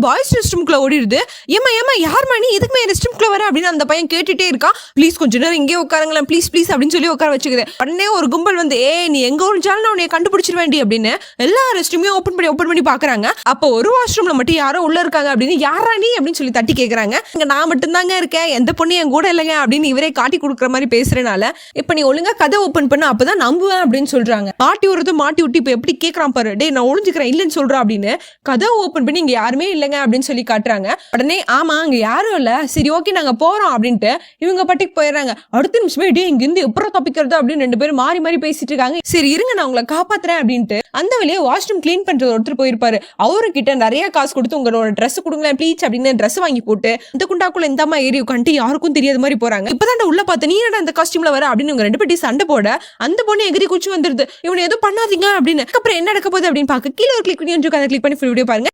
Boys rest ரூம்குள்ள ஓடிடுது. ஏமா ஏமா யார்மா நீ எதுக்குமே ரெஸ்ட் ரூம்குள்ள வர அப்படின்னு அந்த பையன் கேட்டுட்டே இருக்கான். ப்ளீஸ் கொஞ்ச நேரம் இங்கே உட்காருங்களேன் ப்ளீஸ் ப்ளீஸ் அப்படின்னு சொல்லி உட்கார வச்சுக்குது. உடனே ஒரு கும்பல் வந்து நீ எங்க ஒழிஞ்சாலும் நான் உன்னை கண்டுபிடிச்சிருவேண்டி அப்படின்னு எல்லா ரெஸ்ட் ரூமையும் ஓப்பன் பண்ணி பாக்குறாங்க. அப்போ ஒரு வாஷ்ரூம்ல மட்டும் யாரோ உள்ள இருக்காங்க அப்படின்னு யாரா நீ அப்படின்னு சொல்லி தட்டி கேக்குறாங்க. இங்க நான் மட்டும் தாங்க இருக்கேன், எந்த பொண்ணு என் கூட இல்லைங்க அப்படின்னு இவரே காட்டி கொடுக்குற மாதிரி பேசுறதுனால இப்ப நீ ஒழுங்கா கதை ஓப்பன் பண்ண அப்பதான் நம்புவேன் அப்படின்னு சொல்றாங்க. மாட்டி விட்டு இப்ப எப்படி கேக்குறான் பாரு, டே நான் ஒழிஞ்சுக்கிறேன் இல்லன்னு சொல்றேன் அப்படின்னு கதை ஓப்பன் பண்ணி இங்க யாருமே இல்லைங்க அப்படின்னு சொல்லி காட்டுறாங்க. உடனே ஆமா அங்க யாரும் இல்ல, சரி ஓகே நாங்க போறோம் அப்படின்ட்டு இவங்க பட்டிக்கு போயிடுறாங்க. அடுத்த நிமிஷமே டே இங்க இருந்து எப்பறம் தப்பிக்கிறது அப்படின்னு ரெண்டு பேரும் மாறி மாறி பேசிட்டு இருக்காங்க. சரி இருங்க நான் உங்களை காப்பாத்துறேன் அப்படின்ட்டு அந்த வழியே வாஷ்ரூம் கிளீன் பண்றது ஒருத்தர் போயிருப்பாரு. அவர்கிட்ட நிறைய காசு கொடுத்து உங்களோட ட்ரெஸ் கொடுங்களேன் ப்ளீஸ் அப்படின்னு ட்ரெஸ் வாங்கி போட்டு இந்த குண்டாக்குள்ள இந்த அம்மா ஏறி உட்காந்து யாருக்கும் தெரியாத மாதிரி போறாங்க. இப்பதான் உள்ள பார்த்து நீ என்ன அந்த காஸ்டியூம்ல வர அப்படின்னு உங்க ரெண்டு பேட்டி சண்டை போட அந்த பொண்ணு எகிரி குச்சி வந்துருது. இவனை எதுவும் பண்ணாதீங்க அப்படின்னு. அப்புறம் என்ன நடக்க போகுது அப்படின்னு பாக்க கீழே ஒரு கிளிக் பண்ணி வீடியோ பாருங்க.